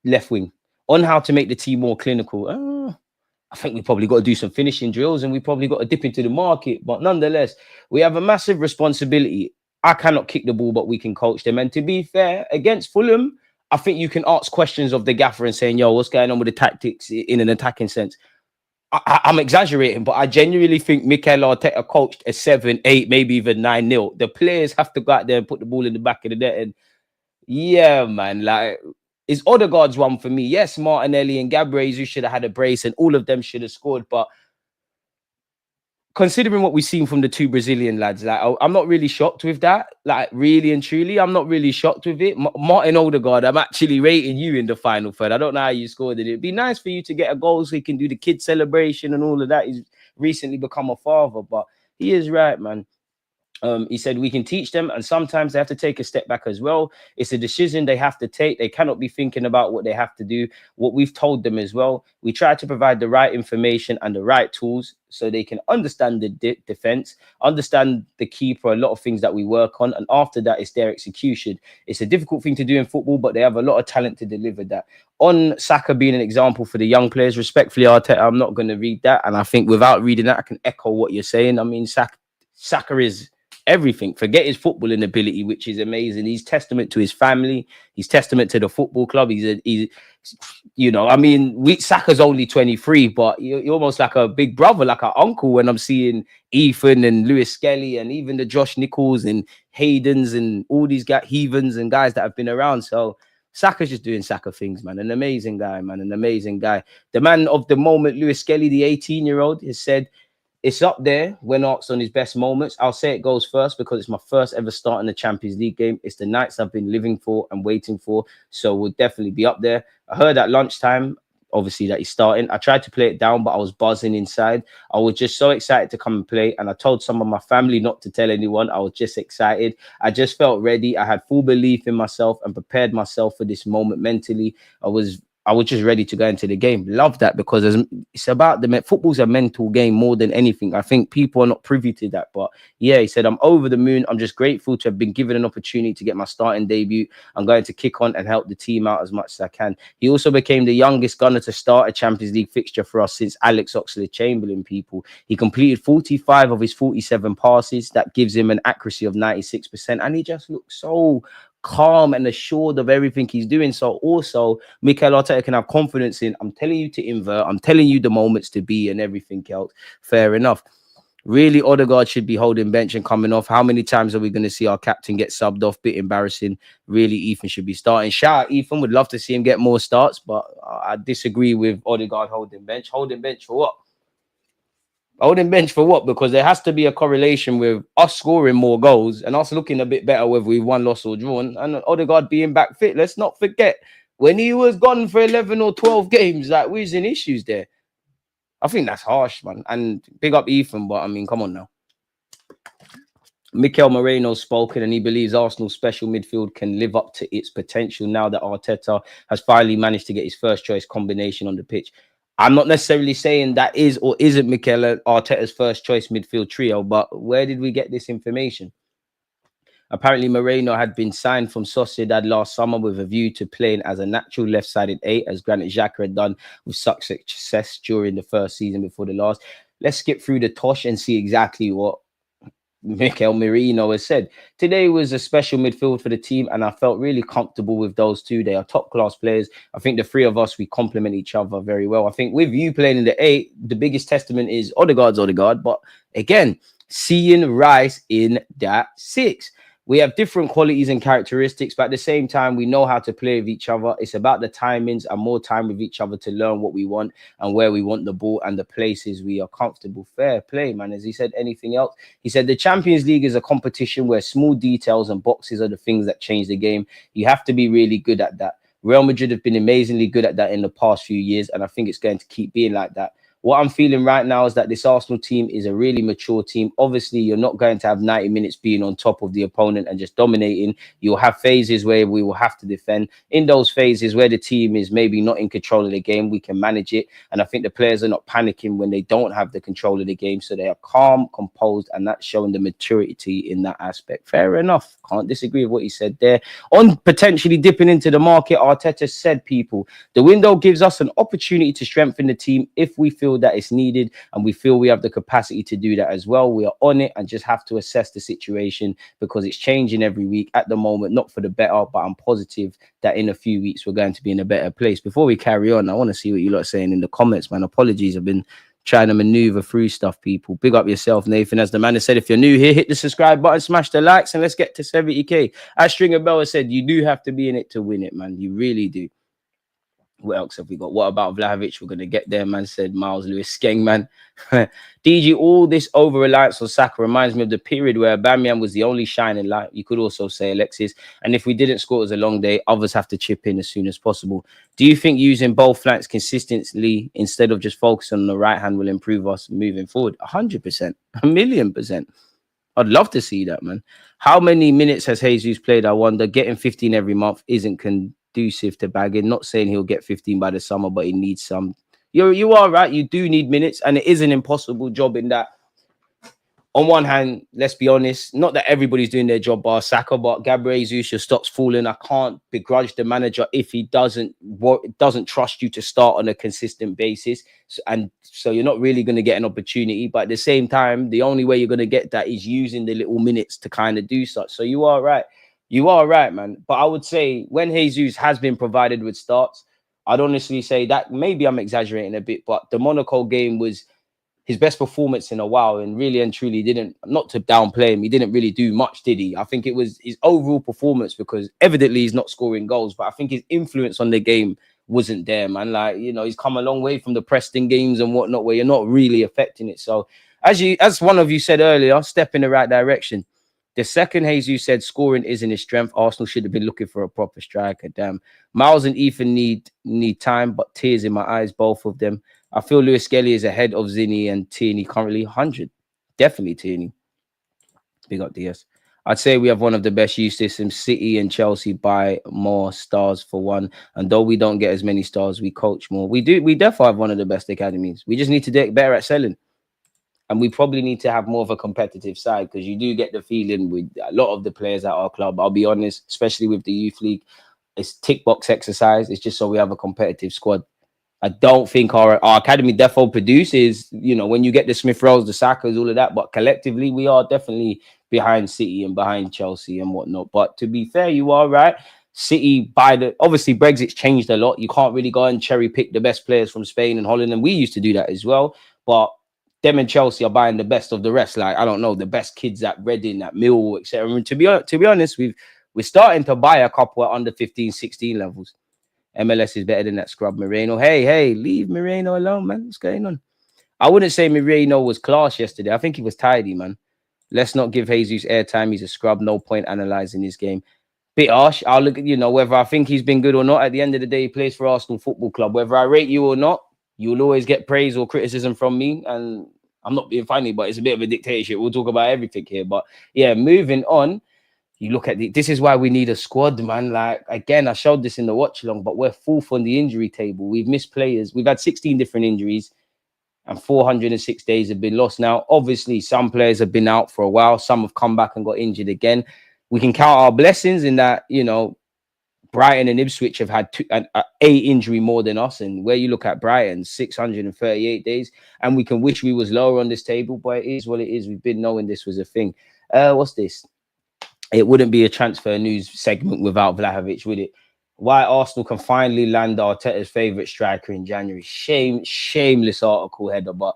left wing. On how to make the team more clinical. I think we probably got to do some finishing drills, and we probably got to dip into the market. But nonetheless, we have a massive responsibility. I cannot kick the ball, but we can coach them. And to be fair, against Fulham, I think you can ask questions of the gaffer and saying, yo, what's going on with the tactics in an attacking sense? I'm exaggerating, but I genuinely think Mikel Arteta coached a 7-8, maybe even 9-0. The players have to go out there and put the ball in the back of the net. And yeah, man, like, it's Odegaard's one for me. Yes, Martinelli and Gabriel Jesus should have had a brace and all of them should have scored, but considering what we've seen from the two Brazilian lads, like, I'm not really shocked with that. Like, really and truly, I'm not really shocked with it. Martin Odegaard, I'm actually rating you in the final third. I don't know how you scored it. It'd be nice for you to get a goal so you can do the kid celebration and all of that. He's recently become a father, but he is right, man. He said we can teach them, and sometimes they have to take a step back as well. It's a decision they have to take. They cannot be thinking about what they have to do. What we've told them as well, we try to provide the right information and the right tools so they can understand the defense, understand the keeper, a lot of things that we work on. And after that, it's their execution. It's a difficult thing to do in football, but they have a lot of talent to deliver that. On Saka being an example for the young players, respectfully, Arteta, I'm not going to read that. And I think without reading that, I can echo what you're saying. I mean, Saka is everything. Forget his footballing ability, which is amazing. He's testament to his family. He's testament to the football club. He's you know, I mean, Saka's only 23, but you're almost like a big brother, like an uncle when I'm seeing Ethan and Lewis-Skelly and even the Josh Nichols and Haydens and all these guys, Heavens and guys that have been around. So Saka's just doing Saka things, man. An amazing guy, man. An amazing guy. The man of the moment, Lewis-Skelly, the 18-year-old, has said, it's up there when asked on his best moments. I'll say it goes first because it's my first ever start in the Champions League game. It's the nights I've been living for and waiting for. So we'll definitely be up there. I heard at lunchtime, obviously, that he's starting. I tried to play it down, but I was buzzing inside. I was just so excited to come and play. And I told some of my family not to tell anyone. I was just excited. I just felt ready. I had full belief in myself and prepared myself for this moment mentally. I was just ready to go into the game. Love that because it's about football's a mental game more than anything. I think people are not privy to that. But yeah, he said, I'm over the moon. I'm just grateful to have been given an opportunity to get my starting debut. I'm going to kick on and help the team out as much as I can. He also became the youngest gunner to start a Champions League fixture for us since Alex Oxlade-Chamberlain, people. He completed 45 of his 47 passes. That gives him an accuracy of 96%. And he just looks so calm and assured of everything he's doing. So also Mikel Arteta can have confidence in, I'm telling you to invert, I'm telling you the moments to be and everything else. Fair enough. Really, Odegaard should be holding bench and coming off. How many times are we going to see our captain get subbed off? Bit embarrassing. Really, Ethan should be starting. Shout out Ethan. Would love to see him get more starts, but I disagree with Odegaard holding bench. Holding bench for what? Holding bench for what? Because there has to be a correlation with us scoring more goals and us looking a bit better whether we won, lost or drawn, and Odegaard being back fit. Let's not forget when he was gone for 11 or 12 games, like we was in issues there. I think that's harsh, man. And big up Ethan, but I mean, come on now. Mikel Moreno's spoken and he believes Arsenal's special midfield can live up to its potential now that Arteta has finally managed to get his first choice combination on the pitch. I'm not necessarily saying that is or isn't Mikel Arteta's first choice midfield trio, but where did we get this information? Apparently, Moreno had been signed from Sociedad last summer with a view to playing as a natural left-sided 8, as Granit Xhaka had done with success during the first season before the last. Let's skip through the tosh and see exactly what Mikel Merino has said. Today was a special midfield for the team and I felt really comfortable with those two. They are top class players. I think the three of us, we complement each other very well. I think with you playing in the 8, the biggest testament is Odegaard. But again, seeing Rice in that 6. We have different qualities and characteristics, but at the same time, we know how to play with each other. It's about the timings and more time with each other to learn what we want and where we want the ball and the places we are comfortable. Fair play, man. Has he said anything else? He said the Champions League is a competition where small details and boxes are the things that change the game. You have to be really good at that. Real Madrid have been amazingly good at that in the past few years, and I think it's going to keep being like that. What I'm feeling right now is that this Arsenal team is a really mature team. Obviously, you're not going to have 90 minutes being on top of the opponent and just dominating. You'll have phases where we will have to defend. In those phases where the team is maybe not in control of the game, we can manage it. And I think the players are not panicking when they don't have the control of the game. So they are calm, composed, and that's showing the maturity in that aspect. Fair enough. Can't disagree with what he said there. On potentially dipping into the market, Arteta said, people, the window gives us an opportunity to strengthen the team if we feel that it's needed, and we feel we have the capacity to do that as well. We are on it and just have to assess the situation because it's changing every week at the moment, not for the better, but I'm positive that in a few weeks we're going to be in a better place. Before we carry on, I want to see what you lot are saying in the comments, man. Apologies, I've been trying to maneuver through stuff, people. Big up yourself, Nathan. As the man has said, if you're new here, hit the subscribe button, smash the likes, and let's get to 70k. As Stringer Bell has said, you do have to be in it to win it, man. You really do. What else have we got? What about Vlahovic? We're going to get there, man, said Miles Lewis Skeng, man. DG, all this over-reliance on Saka reminds me of the period where Aubameyang was the only shining light. You could also say Alexis. And if we didn't score, it was a long day. Others have to chip in as soon as possible. Do you think using both flanks consistently instead of just focusing on the right hand will improve us moving forward? 100%. 1,000,000%. I'd love to see that, man. How many minutes has Jesus played? I wonder. Getting 15 every month isn't conducive to bagging. Not saying he'll get 15 by the summer, but he needs some. You are right. You do need minutes, and it is an impossible job in that on one hand, let's be honest, not that everybody's doing their job bar Saka, but Gabriel Jesus, your stock's falling. I can't begrudge the manager if he doesn't trust you to start on a consistent basis. And so you're not really going to get an opportunity. But at the same time, the only way you're going to get that is using the little minutes to kind of do such. So you are right. You are right, man. But I would say when Jesus has been provided with starts, I'd honestly say that maybe I'm exaggerating a bit, but the Monaco game was his best performance in a while, and really and truly didn't, not to downplay him, he didn't really do much, did he? I think it was his overall performance, because evidently he's not scoring goals, but I think his influence on the game wasn't there, man. Like, you know, he's come a long way from the Preston games and whatnot, where you're not really affecting it. So as one of you said earlier, step in the right direction. The second Jesus said scoring isn't his strength. Arsenal should have been looking for a proper striker. Damn. Miles and Ethan need time, but tears in my eyes, both of them. I feel Lewis-Skelly is ahead of Zinni and Tierney currently. 100. Definitely Tierney. Big up DS. I'd say we have one of the best youth systems. City and Chelsea buy more stars for one. And though we don't get as many stars, we coach more. We do. We definitely have one of the best academies. We just need to get better at selling. And we probably need to have more of a competitive side, because you do get the feeling with a lot of the players at our club, I'll be honest, especially with the youth league, it's tick box exercise. It's just so we have a competitive squad. I don't think our academy defo produces, you know, when you get the Smith Rowes, the Sakas, all of that. But collectively, we are definitely behind City and behind Chelsea and whatnot. But to be fair, you are right. City, obviously Brexit's changed a lot. You can't really go and cherry pick the best players from Spain and Holland. And we used to do that as well. But them and Chelsea are buying the best of the rest. Like, I don't know, the best kids at Reading, at Millwall, etc. And to be honest, we're starting to buy a couple at under 15, 16 levels. MLS is better than that scrub Moreno. Hey, leave Moreno alone, man. What's going on? I wouldn't say Moreno was class yesterday. I think he was tidy, man. Let's not give Jesus airtime. He's a scrub. No point analysing his game. Bit harsh. I'll look at, you know, whether I think he's been good or not. At the end of the day, he plays for Arsenal Football Club. Whether I rate you or not, you'll always get praise or criticism from me. And I'm not being funny, but it's a bit of a dictatorship. We'll talk about everything here. But yeah, moving on. You look at this is why we need a squad, man. Like, again, I showed this in the watch along, but we're fourth on the injury table. We've missed players. We've had 16 different injuries and 406 days have been lost. Now, obviously, some players have been out for a while. Some have come back and got injured again. We can count our blessings in that, you know, Brighton and Ipswich have had a injury more than us. And where you look at Brighton, 638 days. And we can wish we was lower on this table, but it is what it is. We've been knowing this was a thing. What's this? It wouldn't be a transfer news segment without Vlahovic, would it? Why Arsenal can finally land Arteta's favourite striker in January. Shameless article header. But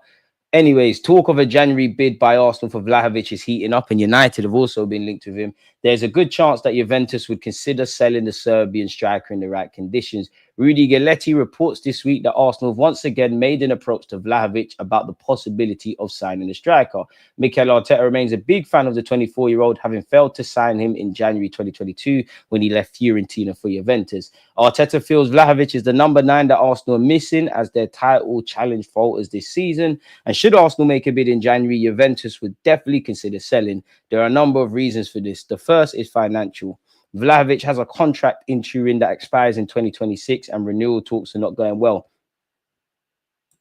anyways, talk of a January bid by Arsenal for Vlahovic is heating up, and United have also been linked with him. There's a good chance that Juventus would consider selling the Serbian striker in the right conditions. Rudy Galletti reports this week that Arsenal have once again made an approach to Vlahovic about the possibility of signing a striker. Mikel Arteta remains a big fan of the 24-year-old, having failed to sign him in January 2022 when he left Fiorentina for Juventus. Arteta feels Vlahovic is the number 9 that Arsenal are missing as their title challenge falters this season. And should Arsenal make a bid in January, Juventus would definitely consider selling. There are a number of reasons for this. The first is financial. Vlahovic has a contract in Turin that expires in 2026 and renewal talks are not going well.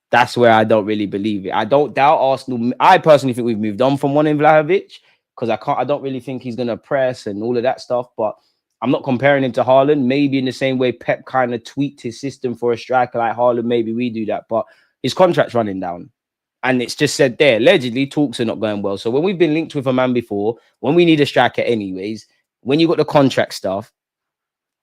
That's where I don't really believe it. I don't doubt Arsenal. I personally think we've moved on from wanting Vlahovic, because I don't really think he's going to press and all of that stuff. But I'm not comparing him to Haaland. Maybe in the same way Pep kind of tweaked his system for a striker like Haaland, maybe we do that. But his contract's running down. And it's just said there, allegedly, talks are not going well. So when we've been linked with a man before, when we need a striker anyways, when you got the contract stuff,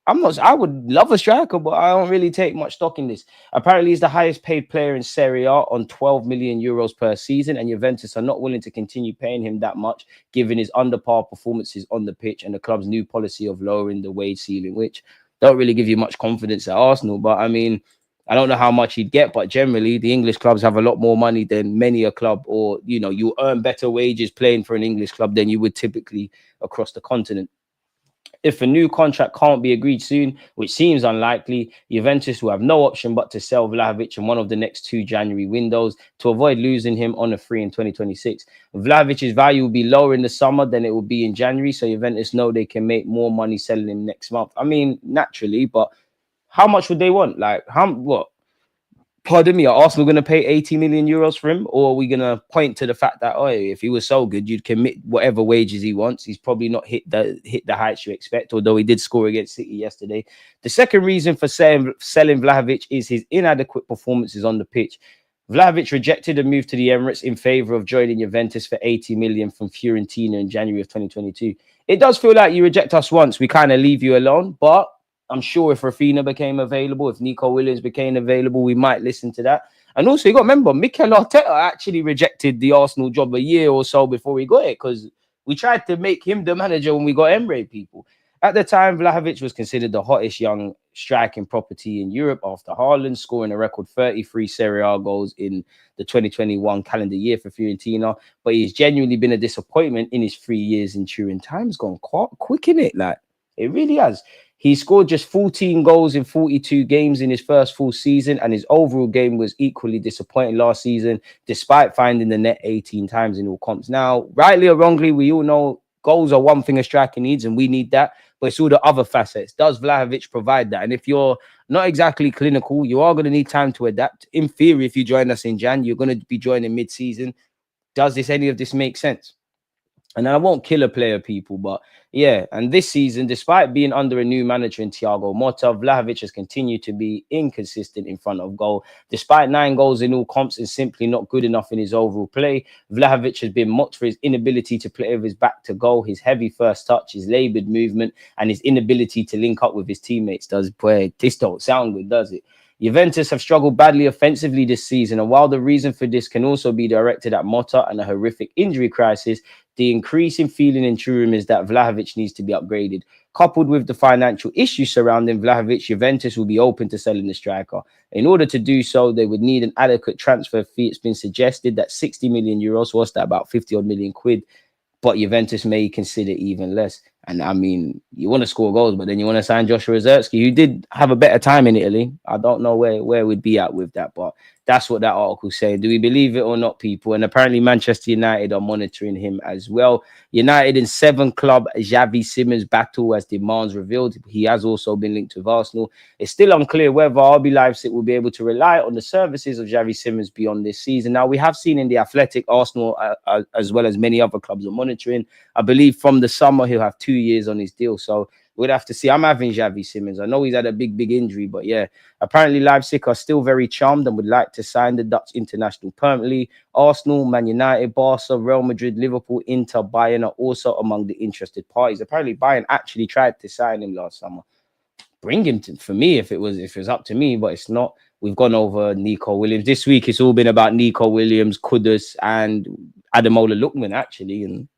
I would love a striker, but I don't really take much stock in this. Apparently, he's the highest paid player in Serie A on 12 million euros per season, and Juventus are not willing to continue paying him that much, given his under-par performances on the pitch and the club's new policy of lowering the wage ceiling, which don't really give you much confidence at Arsenal. But I mean, I don't know how much he'd get, but generally the English clubs have a lot more money than many a club, or, you know, you earn better wages playing for an English club than you would typically across the continent. If a new contract can't be agreed soon, which seems unlikely, Juventus will have no option but to sell Vlahovic in one of the next 2 January windows to avoid losing him on a free in 2026. Vlahovic's value will be lower in the summer than it will be in January, so Juventus know they can make more money selling him next month. I mean, naturally, but how much would they want? Like, what? Pardon me, are Arsenal going to pay 80 million euros for him? Or are we going to point to the fact that, oh, if he was so good, you'd commit whatever wages he wants? He's probably not hit the heights you expect, although he did score against City yesterday. The second reason for selling Vlahovic is his inadequate performances on the pitch. Vlahovic rejected a move to the Emirates in favour of joining Juventus for 80 million from Fiorentina in January of 2022. It does feel like you reject us once, we kind of leave you alone, but I'm sure if Rafinha became available, if Nico Williams became available, we might listen to that. And also, you got to remember, Mikel Arteta actually rejected the Arsenal job a year or so before we got it, because we tried to make him the manager when we got Emre, people. At the time, Vlahovic was considered the hottest young striking property in Europe after Haaland, scoring a record 33 Serie A goals in the 2021 calendar year for Fiorentina. But he's genuinely been a disappointment in his 3 years in Turin. Time's gone quite quick, in it? Like, it really has. He scored just 14 goals in 42 games in his first full season, and his overall game was equally disappointing last season, despite finding the net 18 times in all comps. Now, rightly or wrongly, we all know goals are one thing a striker needs, and we need that, but it's all the other facets. Does Vlahovic provide that? And if you're not exactly clinical, you are going to need time to adapt. In theory, if you join us in Jan, you're going to be joining mid-season. Does any of this make sense? And I won't kill a player, people, but yeah. And this season, despite being under a new manager in Thiago Motta, Vlahovic has continued to be inconsistent in front of goal. Despite 9 goals in all comps and simply not good enough in his overall play, Vlahovic has been mocked for his inability to play with his back to goal, his heavy first touch, his laboured movement, and his inability to link up with his teammates. This don't sound good, does it? Juventus have struggled badly offensively this season, and while the reason for this can also be directed at Motta and a horrific injury crisis, the increasing feeling in Turin is that Vlahovic needs to be upgraded. Coupled with the financial issues surrounding Vlahovic, Juventus will be open to selling the striker. In order to do so, they would need an adequate transfer fee. It's been suggested that 60 million euros, what's that, about 50 odd million quid, but Juventus may consider even less. And I mean, you want to score goals, but then you want to sign Joshua Zirkzee, who did have a better time in Italy. I don't know where we'd be at with that, but that's what that article's saying. Do we believe it or not, people? And apparently Manchester United are monitoring him as well. United in 7 club Xavi Simons battle as demands revealed. He has also been linked with Arsenal. It's still unclear whether RB Leipzig will be able to rely on the services of Xavi Simons beyond this season. Now, we have seen in the Athletic, Arsenal, as well as many other clubs, are monitoring. I believe from the summer, he'll have 2 years on his deal. So we'd have to see. I'm having Xavi Simons. I know he's had a big injury, but yeah, apparently Leipzig are still very charmed and would like to sign the Dutch international permanently. Arsenal, Man United, Barca, Real Madrid, Liverpool, Inter, Bayern are also among the interested parties. Apparently Bayern actually tried to sign him last summer. Bring him to, for me, if it was up to me, but it's not. We've gone over Nico Williams. This week it's all been about Nico Williams, Kudus, and Ademola Lookman, actually, and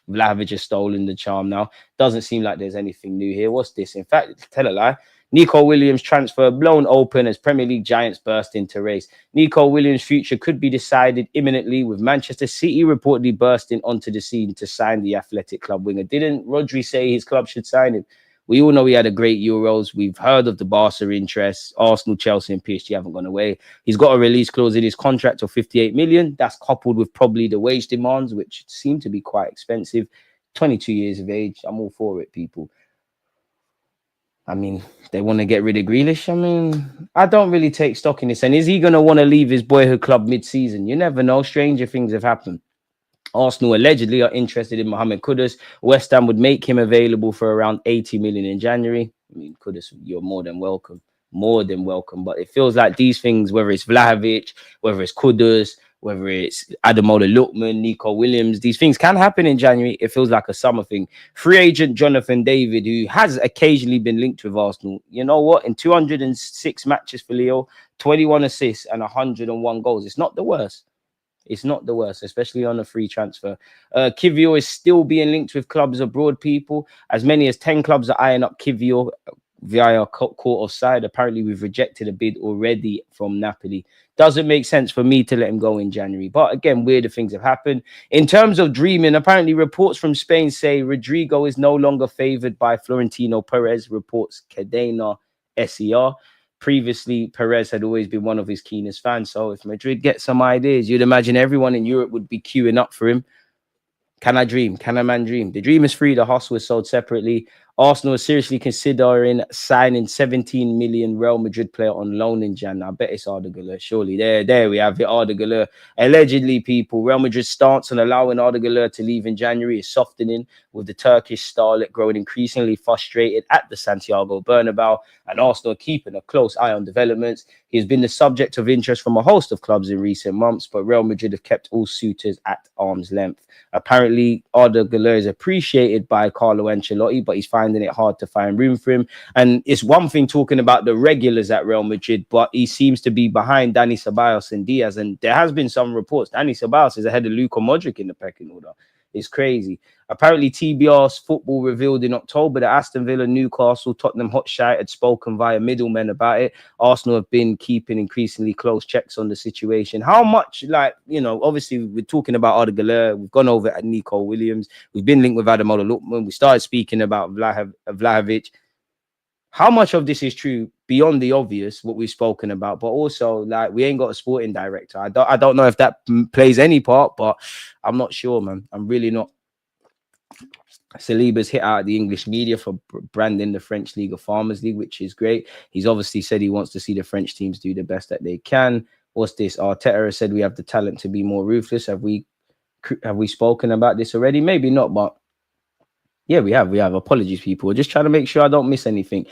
Vlahovic has stolen the charm now. Doesn't seem like there's anything new here. What's this? In fact, tell a lie. Nico Williams transfer blown open as Premier League giants burst into race. Nico Williams' future could be decided imminently, with Manchester City reportedly bursting onto the scene to sign the Athletic Club winger. Didn't Rodri say his club should sign him? We all know he had a great Euros. We've heard of the Barca interest. Arsenal, Chelsea and PSG haven't gone away. He's got a release clause in his contract of 58 million. That's coupled with probably the wage demands, which seem to be quite expensive. 22 years of age. I'm all for it, people. I mean, they want to get rid of Grealish. I mean, I don't really take stock in this. And is he going to want to leave his boyhood club mid-season? You never know. Stranger things have happened. Arsenal allegedly are interested in Mohamed Kudus. West Ham would make him available for around 80 million in January. I mean, Kudus, you're more than welcome. More than welcome. But it feels like these things, whether it's Vlahovic, whether it's Kudus, whether it's Ademola Lookman, Nico Williams, these things can happen in January. It feels like a summer thing. Free agent Jonathan David, who has occasionally been linked with Arsenal. You know what? In 206 matches for Leo, 21 assists and 101 goals. It's not the worst. It's not the worst, especially on a free transfer. Kivior is still being linked with clubs abroad, people. As many as 10 clubs are eyeing up Kivior via court offside. Apparently, we've rejected a bid already from Napoli. Doesn't make sense for me to let him go in January. But again, weirder things have happened. In terms of dreaming, apparently reports from Spain say Rodrigo is no longer favoured by Florentino Perez, reports Cadena SER. Previously, Perez had always been one of his keenest fans. So if Madrid get some ideas, you'd imagine everyone in Europe would be queuing up for him. Can I dream? Can a man dream? The dream is free. The hustle is sold separately. Arsenal are seriously considering signing 17 million Real Madrid player on loan in Jan. I bet it's Arda Güler. Surely, there we have it. Arda Güler. Allegedly, people, Real Madrid's stance on allowing Arda Güler to leave in January is softening, with the Turkish starlet growing increasingly frustrated at the Santiago Bernabeu, and Arsenal keeping a close eye on developments. He's been the subject of interest from a host of clubs in recent months, but Real Madrid have kept all suitors at arm's length. Apparently, Arda Güler is appreciated by Carlo Ancelotti, but he's finding it hard to find room for him. And it's one thing talking about the regulars at Real Madrid, but he seems to be behind Dani Ceballos and Diaz. And there has been some reports Dani Ceballos is ahead of Luka Modric in the pecking order. It's crazy. Apparently, TBR's Football revealed in October that Aston Villa, Newcastle, Tottenham Hotspur had spoken via middlemen about it. Arsenal have been keeping increasingly close checks on the situation. How much, obviously we're talking about Arda Güler. We've gone over at Nico Williams. We've been linked with Adam Lukman. We started speaking about Vlahovic. How much of this is true beyond the obvious, what we've spoken about, but also we ain't got a sporting director. I don't know if that plays any part, but I'm not sure, man. I'm really not. Saliba's hit out at the English media for branding the French League a Farmers League, which is great. He's obviously said he wants to see the French teams do the best that they can. What's this? Arteta has said we have the talent to be more ruthless. Have we spoken about this already? Maybe not, but yeah, we have. Apologies, people. We're just trying to make sure I don't miss anything.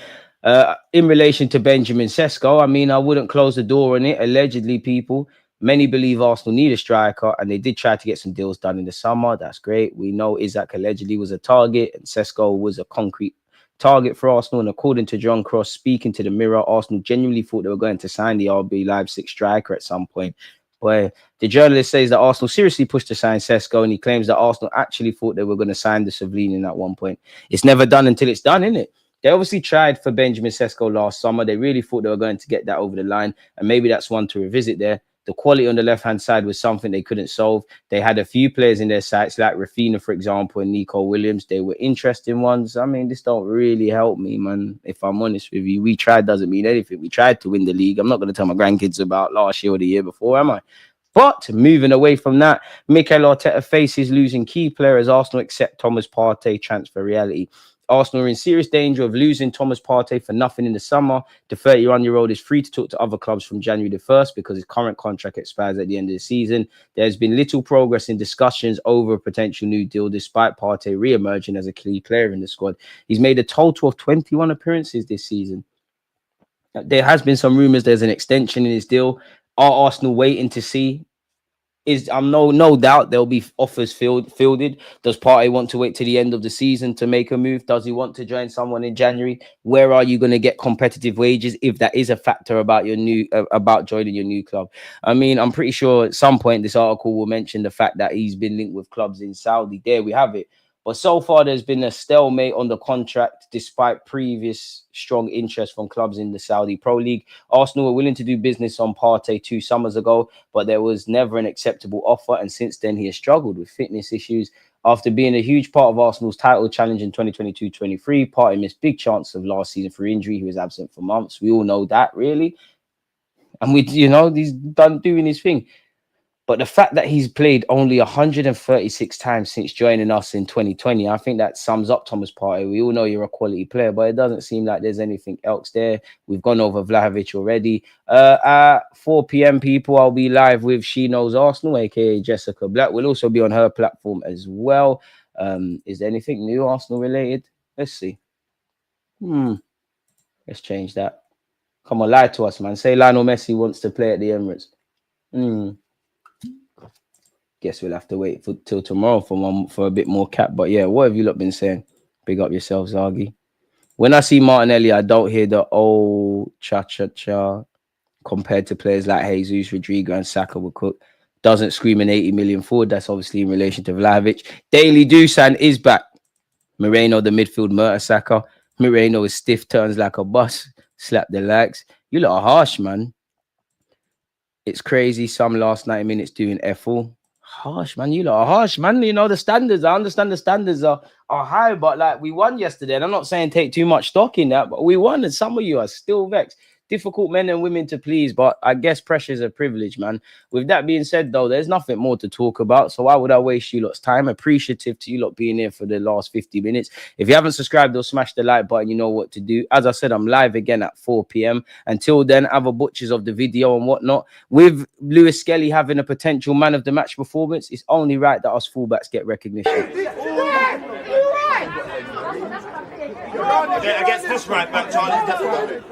In relation to Benjamin Sesko, I mean, I wouldn't close the door on it. Allegedly, people, many believe Arsenal need a striker, and they did try to get some deals done in the summer. That's great. We know Isaac allegedly was a target, and Sesko was a concrete target for Arsenal. And according to John Cross, speaking to the Mirror, Arsenal genuinely thought they were going to sign the RB Leipzig striker at some point. But the journalist says that Arsenal seriously pushed to sign Sesko, and he claims that Arsenal actually thought they were going to sign the Slovenian at one point. It's never done until it's done, isn't it? They obviously tried for Benjamin Sesko last summer. They really thought they were going to get that over the line, and maybe that's one to revisit there. The quality on the left-hand side was something they couldn't solve. They had a few players in their sights, like Rafinha, for example, and Nico Williams. They were interesting ones. I mean, this don't really help me, man, if I'm honest with you. We tried doesn't mean anything. We tried to win the league. I'm not going to tell my grandkids about last year or the year before, am I? But moving away from that, Mikel Arteta faces losing key players. Arsenal accept Thomas Partey transfer reality. Arsenal are in serious danger of losing Thomas Partey for nothing in the summer. The 31-year-old is free to talk to other clubs from January the 1st because his current contract expires at the end of the season. There's been little progress in discussions over a potential new deal, despite Partey re-emerging as a key player in the squad. He's made a total of 21 appearances this season. There has been some rumours there's an extension in his deal. Are Arsenal waiting to see? I'm no doubt there'll be offers fielded. Does Partey want to wait to the end of the season to make a move? Does he want to join someone in January? Where are you going to get competitive wages if that is a factor about about joining your new club? I mean, I'm pretty sure at some point this article will mention the fact that he's been linked with clubs in Saudi. There we have it. But so far, there's been a stalemate on the contract, despite previous strong interest from clubs in the Saudi Pro League. Arsenal were willing to do business on Partey 2 summers ago, but there was never an acceptable offer. And since then, he has struggled with fitness issues. After being a huge part of Arsenal's title challenge in 2022-23, Partey missed big chances of last season for injury. He was absent for months. We all know that, really. And he's done doing his thing. But the fact that he's played only 136 times since joining us in 2020, I think that sums up Thomas Partey. We all know you're a quality player, but it doesn't seem like there's anything else there. We've gone over Vlahovic already. At 4 p.m, people, I'll be live with She Knows Arsenal, aka Jessica Black. We'll also be on her platform as well. Is there anything new Arsenal related? Let's see. Let's change that. Come on, lie to us, man. Say Lionel Messi wants to play at the Emirates. Guess we'll have to wait till tomorrow for a bit more cap. But yeah, what have you lot been saying? Big up yourself, Zagi. When I see Martinelli, I don't hear the old cha-cha-cha compared to players like Jesus, Rodrigo, and Saka will cook. Doesn't scream an 80 million forward. That's obviously in relation to Vlahovic. Daily Dusan is back. Moreno, the midfield murder Saka. Moreno is stiff, turns like a bus. Slap the legs. You lot are harsh, man. It's crazy. Some last 90 minutes doing F4. Harsh, man. You lot are harsh, man. You know, the standards, I understand the standards are high, but like we won yesterday. And I'm not saying take too much stock in that, but we won, and some of you are still vexed. difficult men and women to please, but I guess pressure's a privilege, man. With that being said, though, there's nothing more to talk about. So why would I waste you lot's time? Appreciative to you lot being here for the last 50 minutes. If you haven't subscribed or smashed the like button, you know what to do. As I said, I'm live again at 4 p.m. Until then, other butchers of the video and whatnot. With Lewis-Skelly having a potential man of the match performance, it's only right that us fullbacks get recognition. Against this right back, Charlie, definitely.